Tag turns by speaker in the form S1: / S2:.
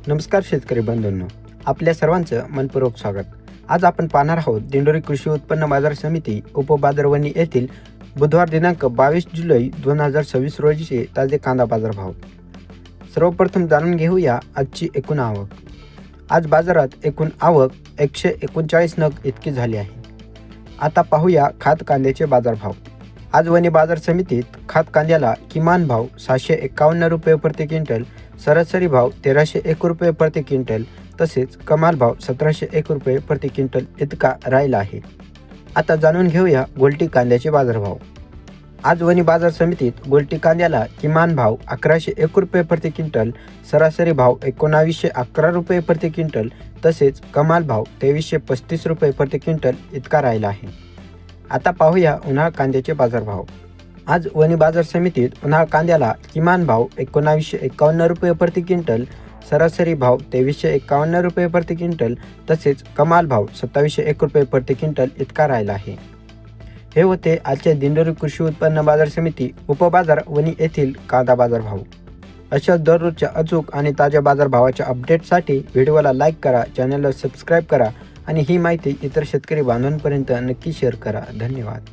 S1: नमस्कार शेतकरी बंधूंनो, आपल्या सर्वांचं मनपूर्वक स्वागत। आज आपण पाहणार आहोत दिंडोरी कृषी उत्पन्न बाजार समिती उपबाजार वणी येथील बुधवार दिनांक 22 जुलै 2026 रोजीचे ताजे कांदा बाजार भाव। सर्वप्रथम जाणून घेऊया आजची एकूण आवक। आज बाजारात एकूण आवक 139 नग इतकी झाली आहे। आता पाहूया खात कांद्याचे बाजार भाव। आज वणी बाजार समितीत खात कांद्याला किमान भाव 651 रुपये प्रति क्विंटल, सरासरी भाव 1301 रुपये प्रति क्विंटल तसेच कमाल भाव 1701 रुपये प्रति क्विंटल इतका राहिला आहे। आता जाणून घेऊया गोल्टी कांद्याचे बाजारभाव। आज वणी बाजार समितीत गोल्टी कांद्याला किमान भाव 1101 रुपये प्रति क्विंटल, सरासरी भाव 1911 रुपये प्रति क्विंटल तसेच कमाल भाव 2335 रुपये प्रति क्विंटल इतका राहिला आहे। आता पाहूया उन्हाळ कांद्याचे बाजारभाव। आज वणी बाजार समितीत उन्हाळ कांद्याला किमान भाव 1951 रुपये प्रति क्विंटल, सरासरी भाव 2351 रुपये प्रति क्विंटल तसेच कमाल भाव 2701 रुपये प्रति क्विंटल इतका राहिला आहे। हे होते आजचे दिंडोरी कृषी उत्पन्न बाजार समिती उपबाजार वणी येथील कांदा बाजार भाव। अशाच दररोजच्या अचूक आणि ताज्या बाजार भावाच्या अपडेटसाठी व्हिडिओला लाईक करा, चॅनलला सबस्क्राईब करा आणि ही माहिती इतर शेतकरी बांधवांपर्यंत नक्की शेअर करा। धन्यवाद।